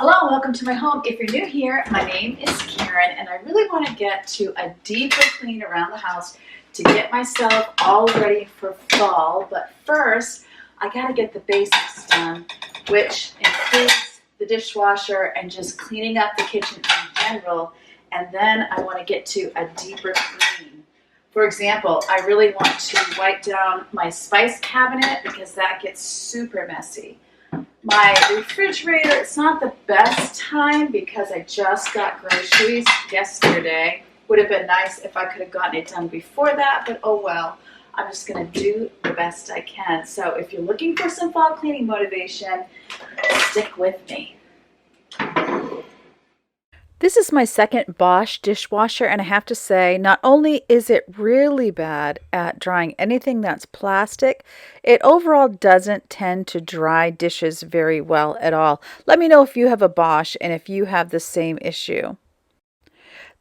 Hello, welcome to my home. If you're new here, my name is Karen, and I really want to get to a deeper clean around the house to get myself all ready for fall. But first, I got to get the basics done, which includes the dishwasher and just cleaning up the kitchen in general. And then I want to get to a deeper clean. For example, I really want to wipe down my spice cabinet because that gets super messy. My refrigerator, it's not the best time because I just got groceries yesterday. Would have been nice if I could have gotten it done before that, but oh well. I'm just going to do the best I can. So if you're looking for some fall cleaning motivation, stick with me. This is my second Bosch dishwasher, and I have to say, not only is it really bad at drying anything that's plastic, it overall doesn't tend to dry dishes very well at all. Let me know if you have a Bosch and if you have the same issue.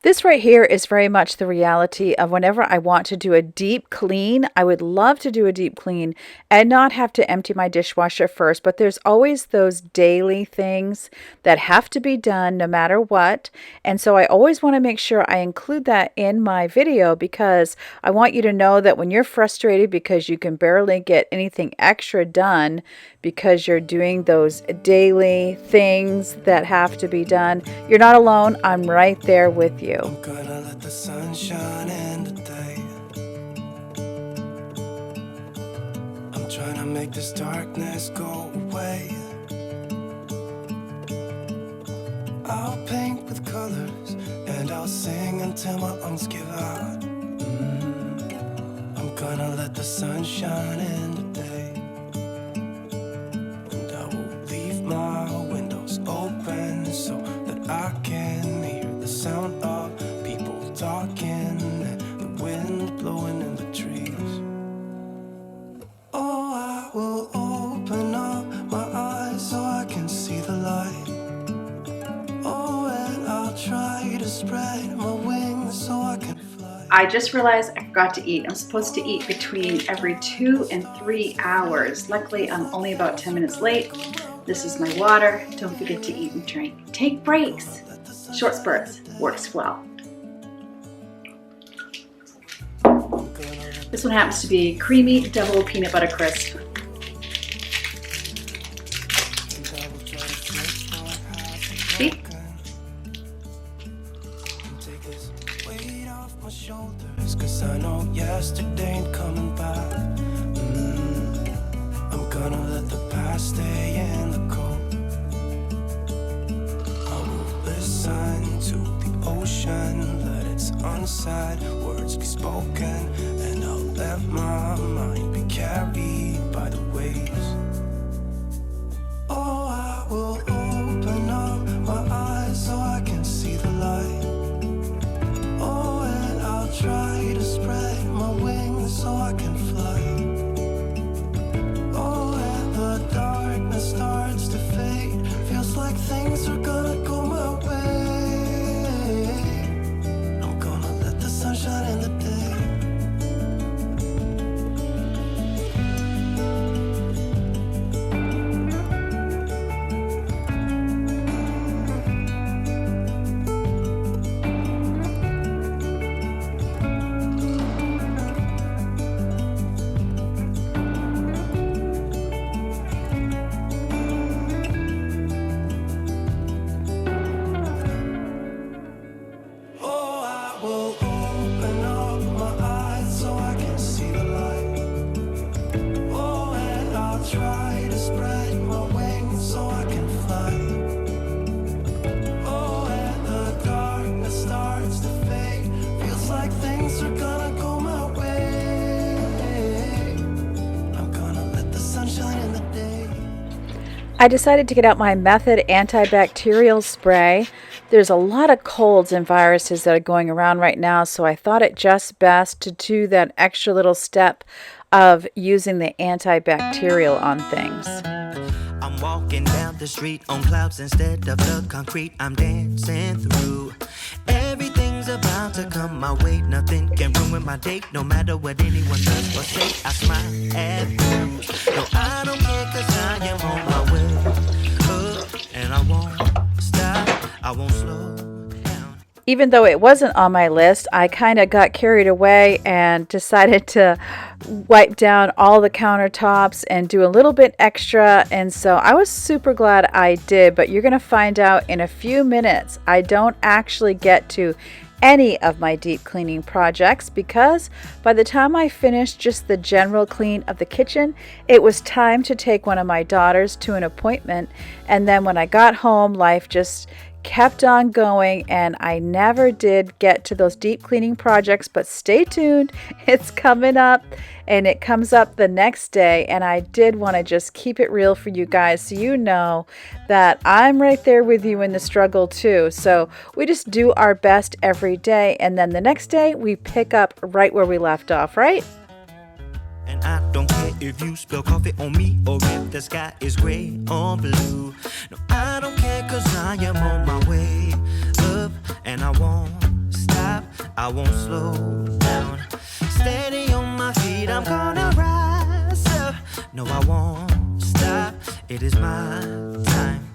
This right here is very much the reality of whenever I want to do a deep clean. I would love to do a deep clean and not have to empty my dishwasher first, but there's always those daily things that have to be done no matter what. And so I always want to make sure I include that in my video because I want you to know that when you're frustrated because you can barely get anything extra done because you're doing those daily things that have to be done, you're not alone. I'm right there with you. I'm gonna let the sun shine in today. I'm trying to make this darkness go away. I'll paint with colors and I'll sing until my lungs give out. I'm gonna let the sun shine in today. And I will leave my windows open so that I can hear the sound of people talking and the wind blowing in the trees. Oh, I will open up my eyes so I can see the light. Oh, and I'll try to spread my wings so I can fly. I just realized I forgot to eat. I'm supposed to eat between every 2 and 3 hours. Luckily, I'm only about 10 minutes late. This is my water. Don't forget to eat and drink. Take breaks. Short spurts works well. This one happens to be creamy double peanut butter crisp. See? Take this weight off my shoulders, 'cause I know yesterday ain't coming back. I'm gonna let the past stay in the cold. I will listen to the ocean, let its unsaid words be spoken, and I'll let my mind be carried by the waves. Oh, I will open up my eyes so I can see the light. Oh, and I'll try to spread my wings so I can fly. Oh, and the darkness starts to fade. Feels like things are gonna go my way. I'm gonna let the sun shine in the day. I decided to get out my Method antibacterial spray. There's a lot of colds and viruses that are going around right now, so I thought it just best to do that extra little step of using the antibacterial on things. I'm walking down the street on clouds instead of the concrete I'm dancing through. Everything's about to come my way. Nothing can ruin my day, no matter what anyone does or say. I smile at you. No, I don't care 'cause I am on my way. And I won't Even though it wasn't on my list, I kind of got carried away and decided to wipe down all the countertops and do a little bit extra. And so I was super glad I did, but you're going to find out in a few minutes I don't actually get to any of my deep cleaning projects because by the time I finished just the general clean of the kitchen, it was time to take one of my daughters to an appointment. And then when I got home, life just kept on going and I never did get to those deep cleaning projects. But stay tuned, it's coming up, and it comes up the next day. And I did want to just keep it real for you guys so you know that I'm right there with you in the struggle too. So we just do our best every day, and then the next day we pick up right where we left off, right? And I don't care if you spill coffee on me or if the sky is gray or blue. No, I don't care, cause I am on my way up. And I won't stop, I won't slow down. Steady on my feet, I'm gonna rise up. No, I won't stop, it is my time.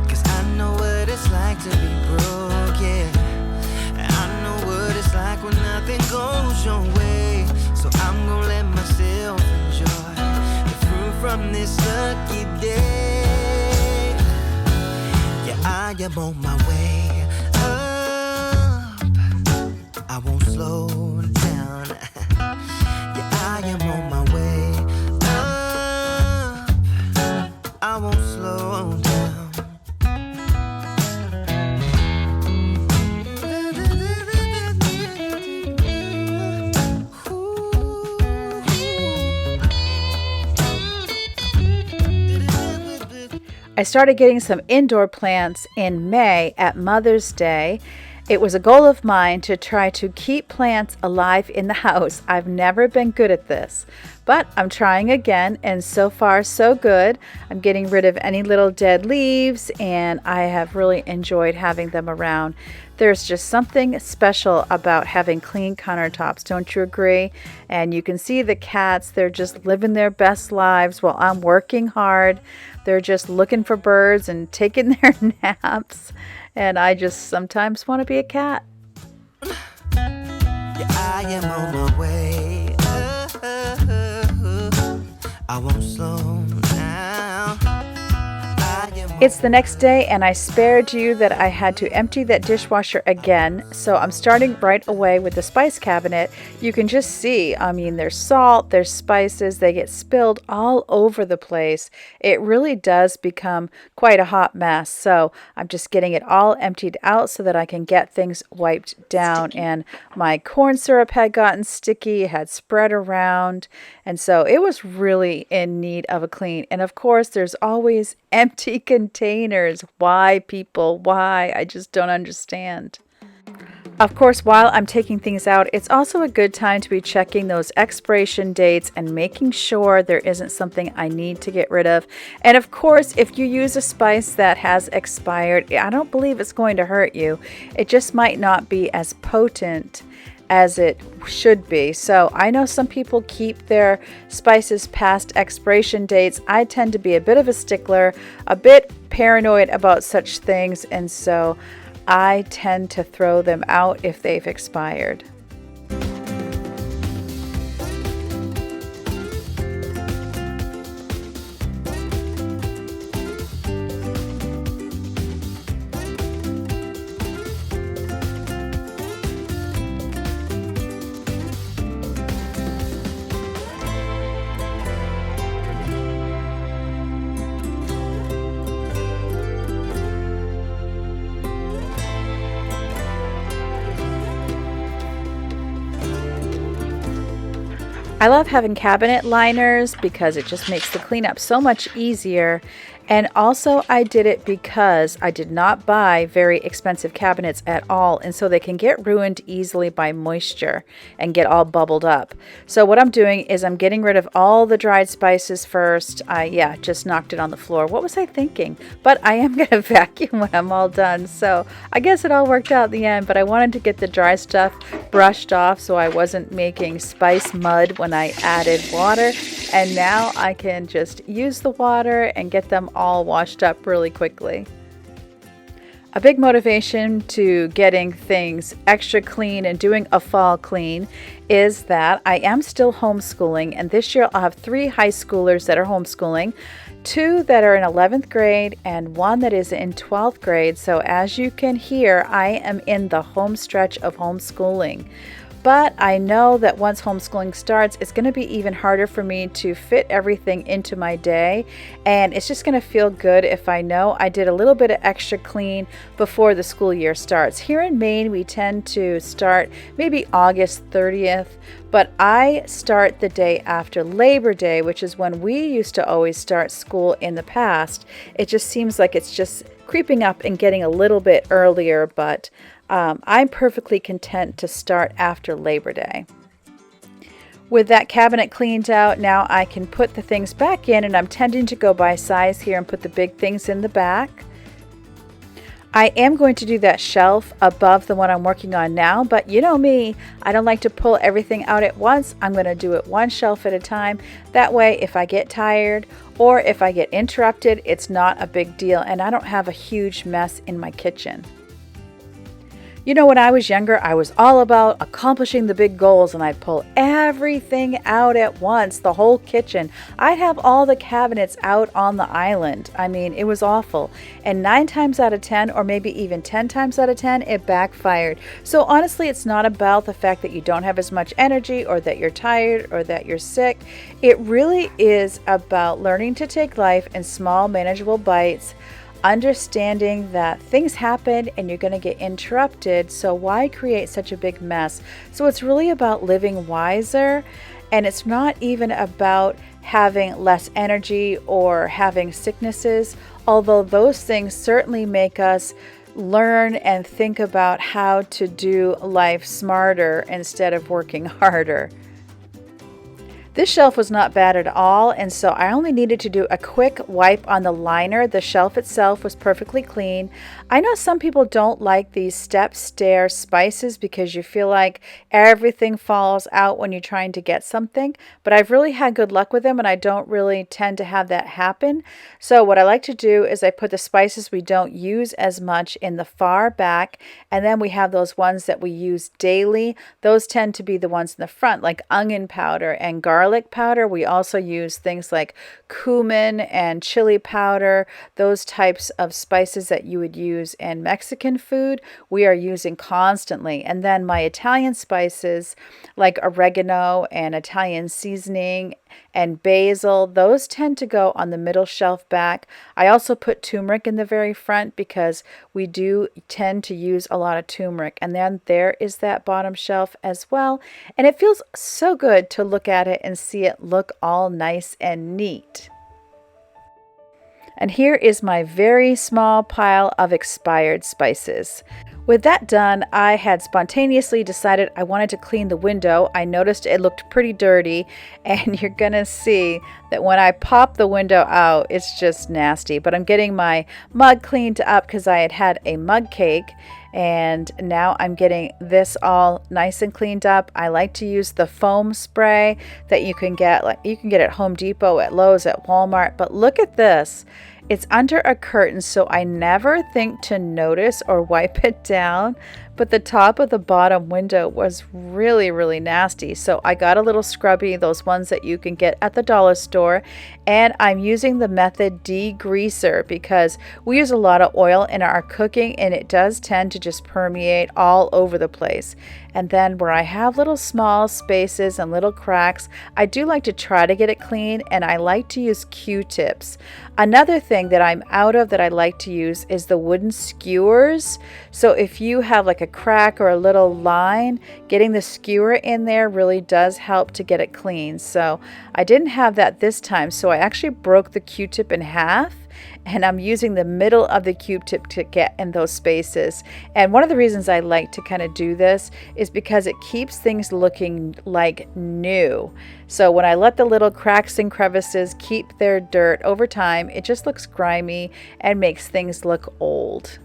Cause I know what it's like to be broke, yeah. I know what it's like when nothing goes your way. So I'm gonna let myself enjoy the fruit from this lucky day. Yeah, I am on my way up. I won't slow down. Yeah, I am on my way up. I won't slow down. I started getting some indoor plants in May at Mother's Day. It was a goal of mine to try to keep plants alive in the house. I've never been good at this, but I'm trying again, and so far so good. I'm getting rid of any little dead leaves, and I have really enjoyed having them around. There's just something special about having clean countertops, don't you agree? And you can see the cats, they're just living their best lives while I'm working hard. They're just looking for birds and taking their naps. And I just sometimes want to be a cat. Yeah, I am on my way. I won't slow down. It's the next day, and I spared you that I had to empty that dishwasher again. So I'm starting right away with the spice cabinet. You can just see, I mean, there's salt, there's spices, they get spilled all over the place. It really does become quite a hot mess. So I'm just getting it all emptied out so that I can get things wiped down. And my corn syrup had gotten sticky, had spread around, and so it was really in need of a clean. And of course, there's always empty containers. Why, people? Why? I just don't understand. Of course, while I'm taking things out, it's also a good time to be checking those expiration dates and making sure there isn't something I need to get rid of. And of course, if you use a spice that has expired, I don't believe it's going to hurt you. It just might not be as potent as it should be. So I know some people keep their spices past expiration dates. I tend to be a bit of a stickler, a bit paranoid about such things, and so I tend to throw them out if they've expired. I love having cabinet liners because it just makes the cleanup so much easier. And also I did it because I did not buy very expensive cabinets at all, and so they can get ruined easily by moisture and get all bubbled up. So what I'm doing is I'm getting rid of all the dried spices first. I just knocked it on the floor. What was I thinking? But I am going to vacuum when I'm all done. So I guess it all worked out in the end, but I wanted to get the dry stuff brushed off so I wasn't making spice mud when I added water. And now I can just use the water and get them all washed up really quickly. A big motivation to getting things extra clean and doing a fall clean is that I am still homeschooling, and this year I'll have 3 high schoolers that are homeschooling, 2 that are in 11th grade and 1 that is in 12th grade. So as you can hear, I am in the home stretch of homeschooling. But I know that once homeschooling starts, it's going to be even harder for me to fit everything into my day. And it's just going to feel good if I know I did a little bit of extra clean before the school year starts. Here in Maine, we tend to start maybe August 30th, but I start the day after Labor Day, which is when we used to always start school in the past. It just seems like it's just creeping up and getting a little bit earlier, but I'm perfectly content to start after Labor Day. With that cabinet cleaned out, now I can put the things back in, and I'm tending to go by size here and put the big things in the back. I am going to do that shelf above the one I'm working on now, but you know me, I don't like to pull everything out at once. I'm going to do it one shelf at a time. That way, if I get tired or if I get interrupted, it's not a big deal, and I don't have a huge mess in my kitchen. You know, when I was younger, I was all about accomplishing the big goals, and I'd pull everything out at once, the whole kitchen. I'd have all the cabinets out on the island. I mean, it was awful. And 9 times out of 10, or maybe even 10 times out of 10, it backfired. So honestly, it's not about the fact that you don't have as much energy or that you're tired or that you're sick. It really is about learning to take life in small, manageable bites, understanding that things happen and you're going to get interrupted, so why create such a big mess? So it's really about living wiser, and it's not even about having less energy or having sicknesses, although those things certainly make us learn and think about how to do life smarter instead of working harder. This shelf was not bad at all, and so I only needed to do a quick wipe on the liner. The shelf itself was perfectly clean. I know some people don't like these step stair spices because you feel like everything falls out when you're trying to get something, but I've really had good luck with them, and I don't really tend to have that happen. So what I like to do is I put the spices we don't use as much in the far back, and then we have those ones that we use daily. Those tend to be the ones in the front, like onion powder and garlic powder. We also use things like cumin and chili powder, those types of spices that you would use in Mexican food, we are using constantly. And then my Italian spices like oregano and Italian seasoning and basil, those tend to go on the middle shelf back. I also put turmeric in the very front because we do tend to use a lot of turmeric. And then there is that bottom shelf as well. And it feels so good to look at it and see it look all nice and neat. And here is my very small pile of expired spices. With that done, I had spontaneously decided I wanted to clean the window. I noticed it looked pretty dirty, and you're gonna see that when I pop the window out, it's just nasty. But I'm getting my mug cleaned up because I had had a mug cake, and now I'm getting this all nice and cleaned up. I like to use the foam spray that you can get at Home Depot, at Lowe's, at Walmart. But look at this. It's under a curtain, so I never think to notice or wipe it down, but the top of the bottom window was really, really nasty. So I got a little scrubby, those ones that you can get at the dollar store, and I'm using the Method degreaser because we use a lot of oil in our cooking, and it does tend to just permeate all over the place. And then where I have little small spaces and little cracks, I do like to try to get it clean, and I like to use Q-tips. Another thing that I'm out of that I like to use is the wooden skewers. So if you have like a crack or a little line, getting the skewer in there really does help to get it clean. So I didn't have that this time, so I actually broke the Q-tip in half, and I'm using the middle of the Q-tip to get in those spaces. And one of the reasons I like to kind of do this is because it keeps things looking like new. So when I let the little cracks and crevices keep their dirt over time, it just looks grimy and makes things look old.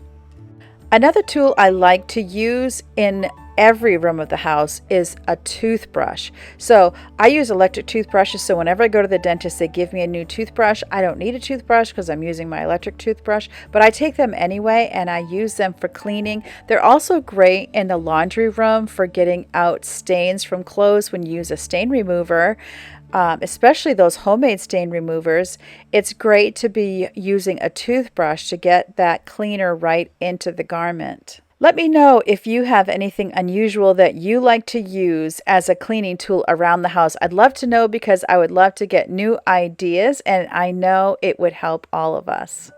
Another tool I like to use in every room of the house is a toothbrush. So I use electric toothbrushes, so whenever I go to the dentist, they give me a new toothbrush. I don't need a toothbrush because I'm using my electric toothbrush, but I take them anyway and I use them for cleaning. They're also great in the laundry room for getting out stains from clothes when you use a stain remover. Especially those homemade stain removers. It's great to be using a toothbrush to get that cleaner right into the garment. Let me know if you have anything unusual that you like to use as a cleaning tool around the house. I'd love to know because I would love to get new ideas, and I know it would help all of us.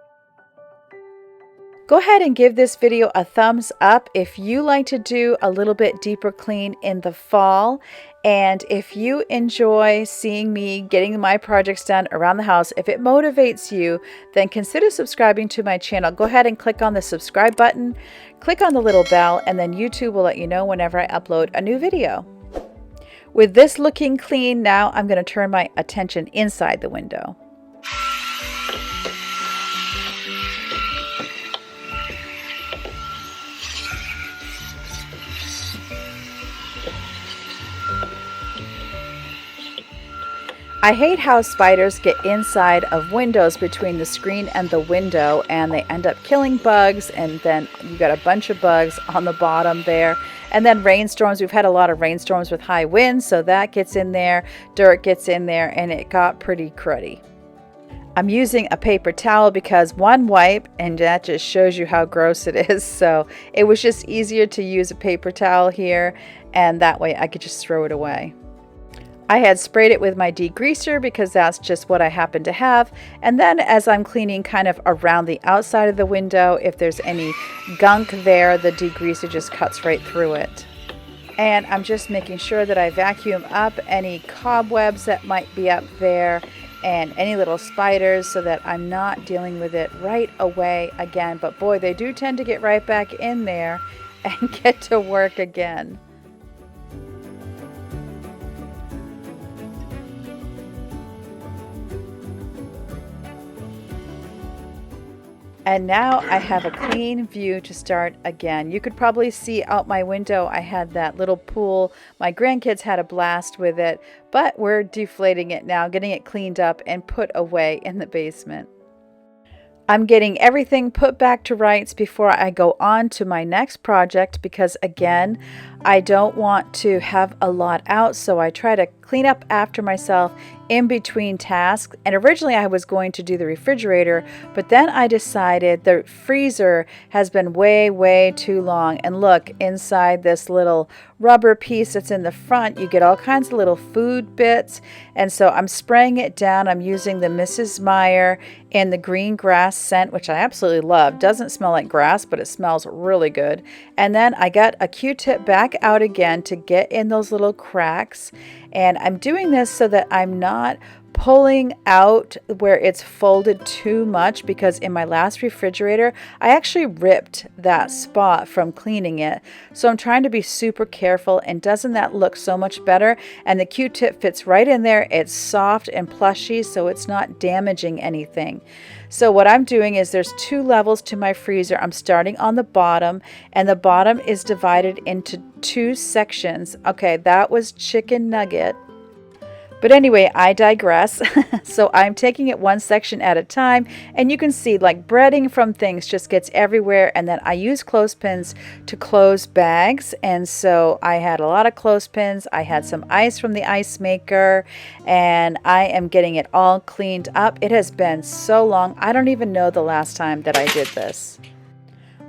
Go ahead and give this video a thumbs up if you like to do a little bit deeper clean in the fall. And if you enjoy seeing me getting my projects done around the house, if it motivates you, then consider subscribing to my channel. Go ahead and click on the subscribe button, click on the little bell, and then YouTube will let you know whenever I upload a new video. With this looking clean, now I'm going to turn my attention inside the window. I hate how spiders get inside of windows between the screen and the window, and they end up killing bugs, and then you got a bunch of bugs on the bottom there. And then rainstorms. We've had a lot of rainstorms with high winds, so that gets in there, dirt gets in there, and it got pretty cruddy. I'm using a paper towel because one wipe, and that just shows you how gross it is. So it was just easier to use a paper towel here, and that way I could just throw it away. I had sprayed it with my degreaser because that's just what I happen to have. And then as I'm cleaning kind of around the outside of the window, if there's any gunk there, the degreaser just cuts right through it. And I'm just making sure that I vacuum up any cobwebs that might be up there and any little spiders so that I'm not dealing with it right away again. But boy, they do tend to get right back in there and get to work again. And now I have a clean view to start again. You could probably see out my window I had that little pool. My grandkids had a blast with it, but we're deflating it now, getting it cleaned up and put away in the basement. I'm getting everything put back to rights before I go on to my next project because, again, I don't want to have a lot out, so I try to clean up after myself in between tasks. And originally I was going to do the refrigerator, but then I decided the freezer has been way too long. And look, inside this little rubber piece that's in the front, you get all kinds of little food bits. And so I'm spraying it down. I'm using the Mrs. Meyer in the green grass scent, which I absolutely love. Doesn't smell like grass, but it smells really good. And then I got a Q-tip back out again to get in those little cracks. And I'm doing this so that I'm not pulling out where it's folded too much, because in my last refrigerator I actually ripped that spot from cleaning it. So I'm trying to be super careful, and doesn't that look so much better? And the Q-tip fits right in there. It's soft and plushy, so it's not damaging anything. So what I'm doing is there's 2 levels to my freezer. I'm starting on the bottom, and the bottom is divided into 2 sections. Okay, that was chicken nugget. But anyway, I digress. So I'm taking it 1 section at a time, and you can see like breading from things just gets everywhere. And then I use clothespins to close bags, and so I had a lot of clothespins. I had some ice from the ice maker, and I am getting it all cleaned up. It has been so long. I don't even know the last time that I did this.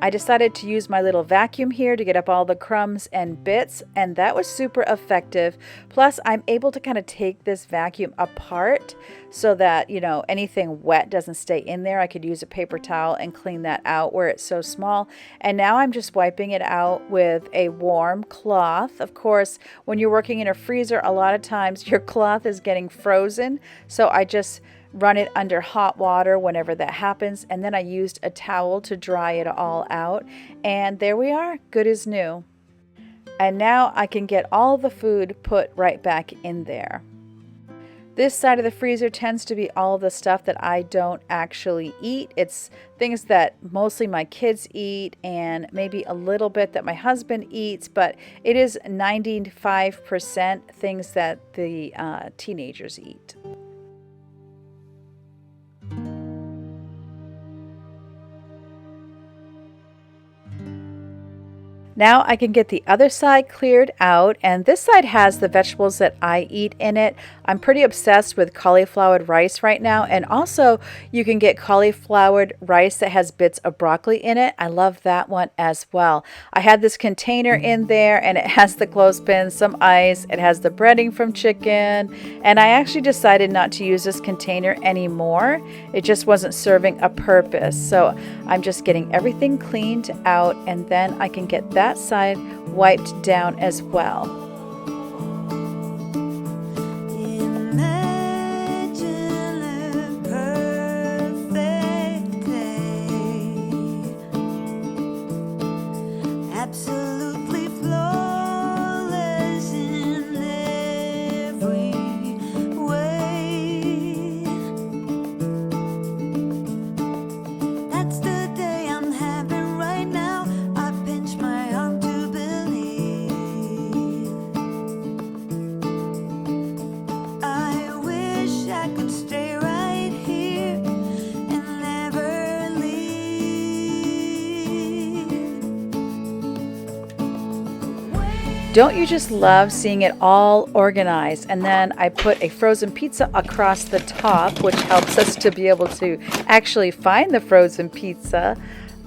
I decided to use my little vacuum here to get up all the crumbs and bits, and that was super effective. Plus, I'm able to kind of take this vacuum apart so that, you know, anything wet doesn't stay in there. I could use a paper towel and clean that out where it's so small. And now I'm just wiping it out with a warm cloth. Of course, when you're working in a freezer, a lot of times your cloth is getting frozen. So I just run it under hot water whenever that happens, and then I used a towel to dry it all out, and there we are, good as new. And now I can get all the food put right back in there. This side of the freezer tends to be all the stuff that I don't actually eat. It's things that mostly my kids eat and maybe a little bit that my husband eats, but it is 95% things that the teenagers eat. Now I can get the other side cleared out, and this side has the vegetables that I eat in it. I'm pretty obsessed with cauliflowered rice right now, and also you can get cauliflowered rice that has bits of broccoli in it. I love that one as well. I had this container in there, and it has the clothespin, some ice, it has the breading from chicken, and I actually decided not to use this container anymore. It just wasn't serving a purpose, so I'm just getting everything cleaned out, and then I can get that side wiped down as well. Absolutely flawless in every way. That's the day I'm having right now. I pinch my arm to believe. I wish I could stay right here and never leave. Don't you just love seeing it all organized? And then I put a frozen pizza across the top, which helps us to be able to actually find the frozen pizza.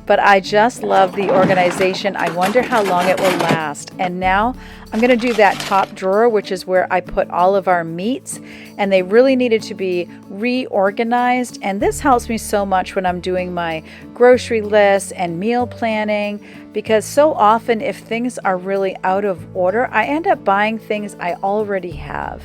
But I just love the organization. I wonder how long it will last. And now I'm going to do that top drawer, which is where I put all of our meats. And they really needed to be reorganized. And this helps me so much when I'm doing my grocery lists and meal planning, because so often if things are really out of order, I end up buying things I already have.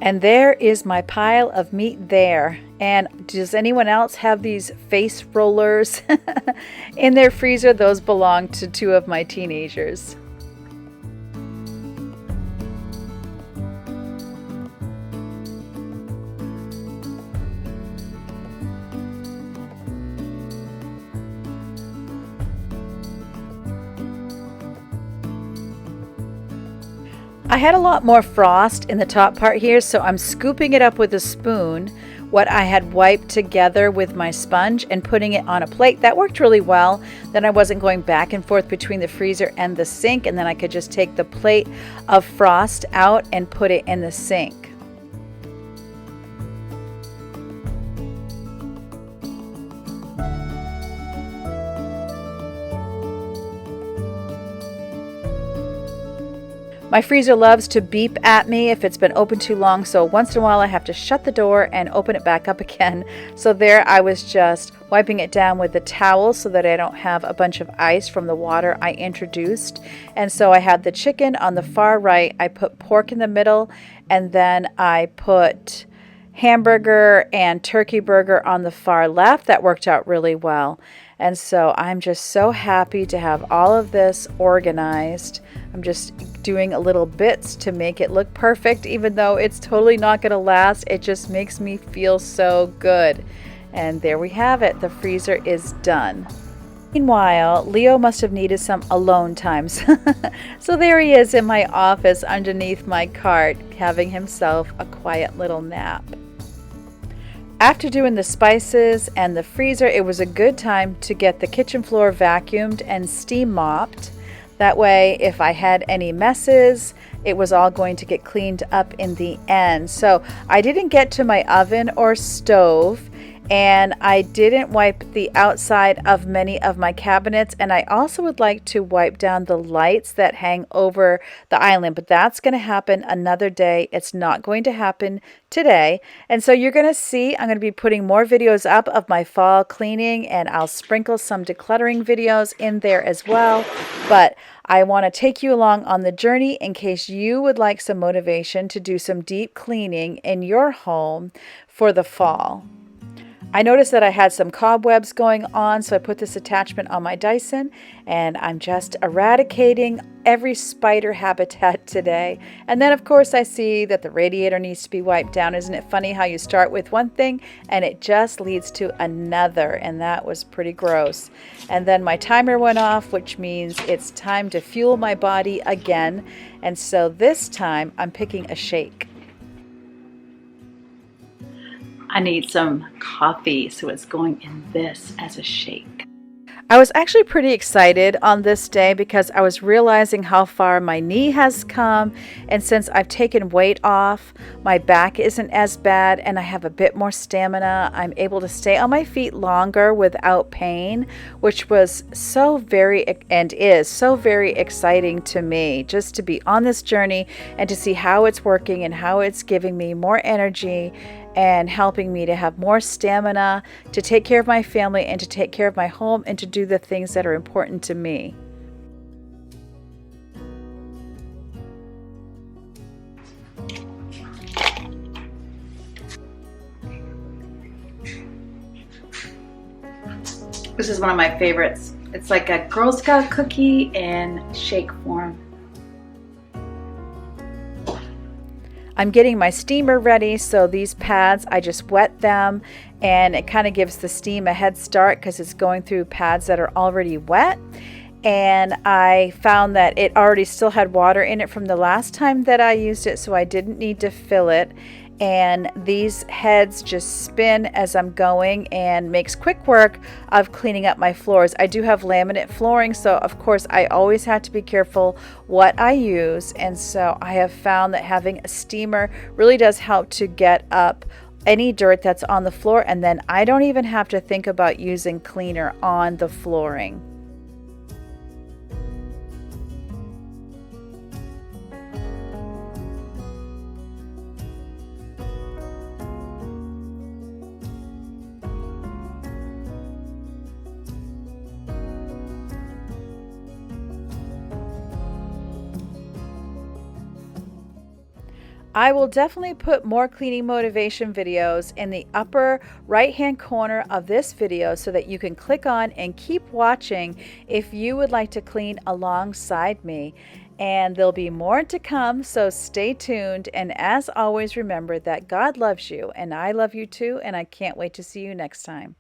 And there is my pile of meat there. And does anyone else have these face rollers in their freezer? Those belong to two of my teenagers. I had a lot more frost in the top part here, so I'm scooping it up with a spoon, what I had wiped together with my sponge, and putting it on a plate. That worked really well. Then I wasn't going back and forth between the freezer and the sink, and then I could just take the plate of frost out and put it in the sink. My freezer loves to beep at me if it's been open too long, so once in a while I have to shut the door and open it back up again. So there I was just wiping it down with the towel so that I don't have a bunch of ice from the water I introduced. And so I had the chicken on the far right, I put pork in the middle, and then I put hamburger and turkey burger on the far left. That worked out really well. And so I'm just so happy to have all of this organized. I'm just doing a little bits to make it look perfect, even though it's totally not going to last. It just makes me feel so good. And there we have it. The freezer is done. Meanwhile, Leo must have needed some alone times. So there he is in my office underneath my cart, having himself a quiet little nap. After doing the spices and the freezer, it was a good time to get the kitchen floor vacuumed and steam mopped. That way, if I had any messes, it was all going to get cleaned up in the end. So I didn't get to my oven or stove, and I didn't wipe the outside of many of my cabinets, and I also would like to wipe down the lights that hang over the island, but that's going to happen another day. It's not going to happen today. And so you're going to see I'm going to be putting more videos up of my fall cleaning, and I'll sprinkle some decluttering videos in there as well. But I want to take you along on the journey in case you would like some motivation to do some deep cleaning in your home for the fall. I noticed that I had some cobwebs going on, so I put this attachment on my Dyson, and I'm just eradicating every spider habitat today. And then, of course, I see that the radiator needs to be wiped down. Isn't it funny how you start with one thing and it just leads to another? And that was pretty gross. And then my timer went off, which means it's time to fuel my body again. And so this time I'm picking a shake. I need some coffee, so it's going in this as a shake. I was actually pretty excited on this day because I was realizing how far my knee has come, and since I've taken weight off, my back isn't as bad and I have a bit more stamina. I'm able to stay on my feet longer without pain, which was so very and is so very exciting to me, just to be on this journey and to see how it's working and how it's giving me more energy and helping me to have more stamina to take care of my family and to take care of my home and to do the things that are important to me. This is one of my favorites. It's like a Girl Scout cookie in shake form. I'm getting my steamer ready, so these pads, I just wet them, and it kind of gives the steam a head start because it's going through pads that are already wet. And I found that it already still had water in it from the last time that I used it, so I didn't need to fill it. And these heads just spin as I'm going and makes quick work of cleaning up my floors. I do have laminate flooring, so of course I always have to be careful what I use, and so I have found that having a steamer really does help to get up any dirt that's on the floor, and then I don't even have to think about using cleaner on the flooring. I will definitely put more cleaning motivation videos in the upper right hand corner of this video so that you can click on and keep watching if you would like to clean alongside me. And there'll be more to come, so stay tuned. And as always, remember that God loves you and I love you too, and I can't wait to see you next time.